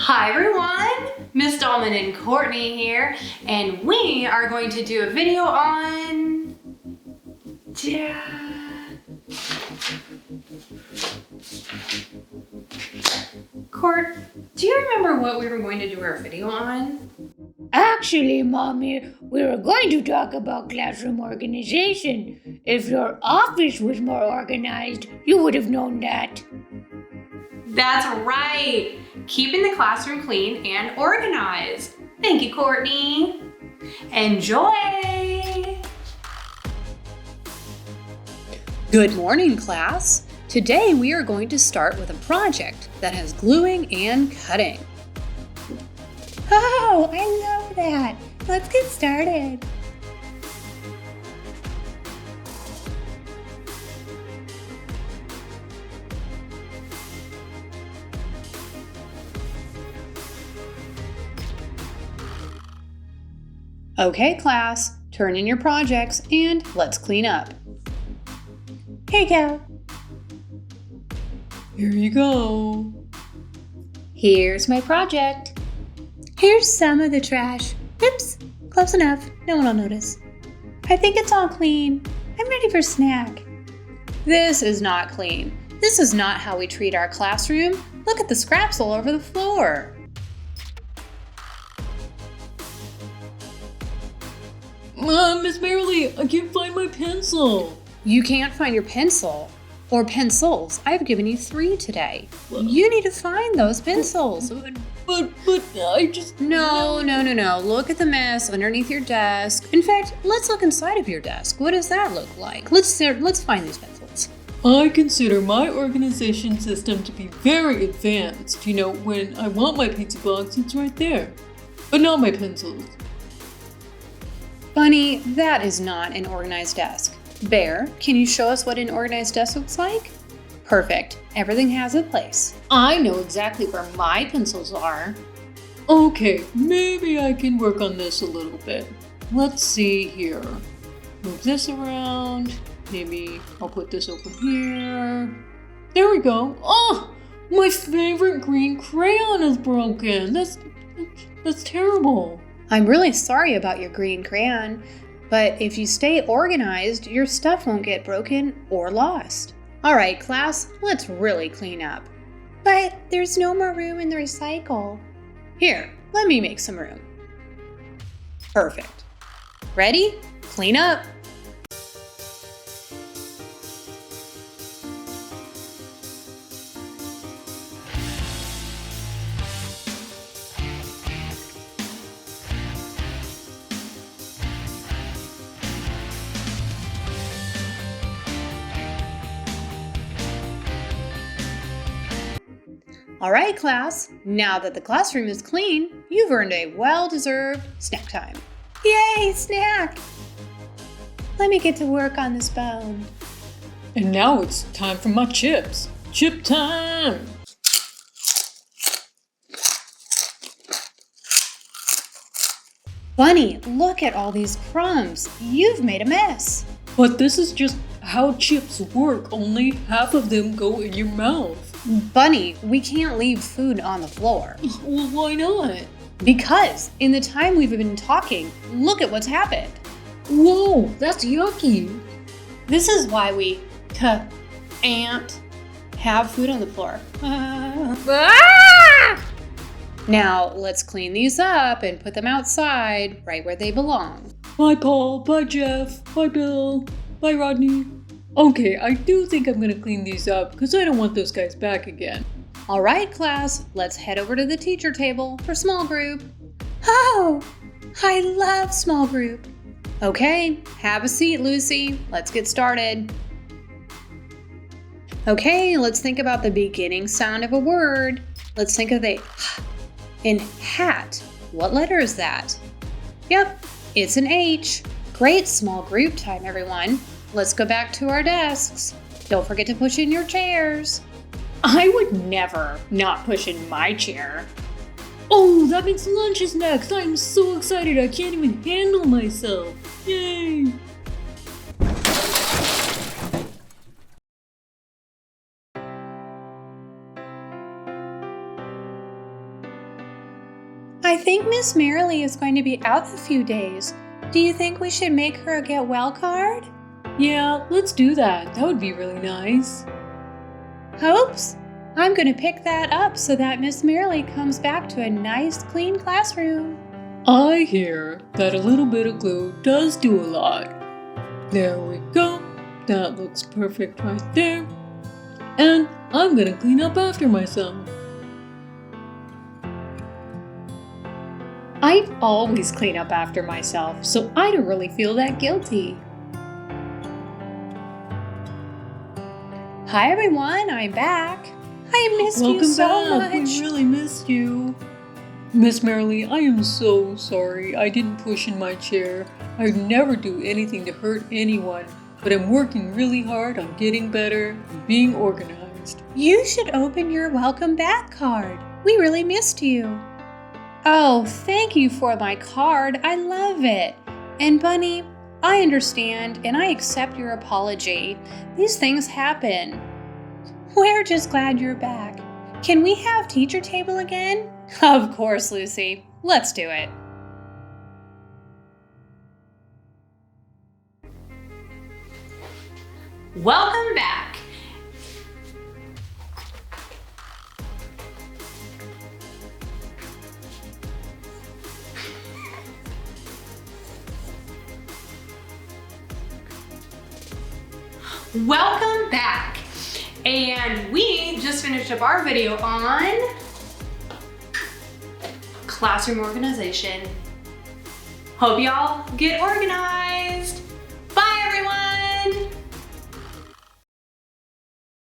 Hi everyone, Miss Dahlman and Courtney here, and we are going to do a video on Court, do you remember what we were going to do our video on? Actually, Mommy, we were going to talk about classroom organization. If your office was more organized, you would have known that. That's right! Keeping the classroom clean and organized. Thank you, Courtney. Enjoy! Good morning, class. Today we are going to start with a project that has gluing and cutting. Oh, I love that. Let's get started. Okay, class, turn in your projects and let's clean up. Here you go. Here you go. Here's my project. Here's some of the trash. Oops, close enough. No one will notice. I think it's all clean. I'm ready for snack. This is not clean. This is not how we treat our classroom. Look at the scraps all over the floor. Miss Merrily, I can't find my pencil. You can't find your pencil or pencils. I've given you 3 today. You need to find those pencils. But I just... No. Look at the mess underneath your desk. In fact, let's look inside of your desk. What does that look like? Let's find these pencils. I consider my organization system to be very advanced. You know, when I want my pizza box, it's right there. But not my pencils. Bunny, that is not an organized desk. Bear, can you show us what an organized desk looks like? Perfect. Everything has a place. I know exactly where my pencils are. Okay, maybe I can work on this a little bit. Let's see here. Move this around. Maybe I'll put this over here. There we go. Oh, my favorite green crayon is broken. That's terrible. I'm really sorry about your green crayon, but if you stay organized, your stuff won't get broken or lost. All right, class, let's really clean up. But there's no more room in the recycle. Here, let me make some room. Perfect. Ready? Clean up. All right, class, now that the classroom is clean, you've earned a well-deserved snack time. Yay, snack! Let me get to work on this bone. And now it's time for my chips. Chip time! Bunny, look at all these crumbs. You've made a mess. But this is just how chips work. Only half of them go in your mouth. Bunny, we can't leave food on the floor. Well, why not? Because in the time we've been talking, look at what's happened. Whoa, that's yucky. This is why we can't have food on the floor. Now, let's clean these up and put them outside, right where they belong. Bye, Paul. Bye, Jeff. Bye, Bill. Bye, Rodney. Okay, I do think I'm gonna clean these up because I don't want those guys back again. All right, class, let's head over to the teacher table for small group. Oh, I love small group. Okay, have a seat, Lucy. Let's get started. Okay, let's think about the beginning sound of a word. Let's think of in hat. What letter is that? Yep, it's an H. Great small group time, everyone. Let's go back to our desks. Don't forget to push in your chairs. I would never not push in my chair. Oh, that means lunch is next. I'm so excited I can't even handle myself. Yay! I think Miss Merrily is going to be out a few days. Do you think we should make her a get well card? Yeah, let's do that. That would be really nice. Hopes? I'm going to pick that up so that Miss Merrily comes back to a nice, clean classroom. I hear that a little bit of glue does do a lot. There we go. That looks perfect right there. And I'm gonna clean up after myself. I always clean up after myself, so I don't really feel that guilty. Hi everyone, I'm back. I missed you Welcome so back. much. We really missed you. Miss Merrily, I am so sorry. I didn't push in my chair. I'd never do anything to hurt anyone, but I'm working really hard on getting better and being organized. You should open your welcome back card. We really missed you. Oh, thank you for my card. I love it. And Bunny, I understand and I accept your apology. These things happen. We're just glad you're back. Can we have teacher table again? Of course, Lucy. Let's do it. Welcome back. Welcome back. And we just finished up our video on classroom organization. Hope y'all get organized.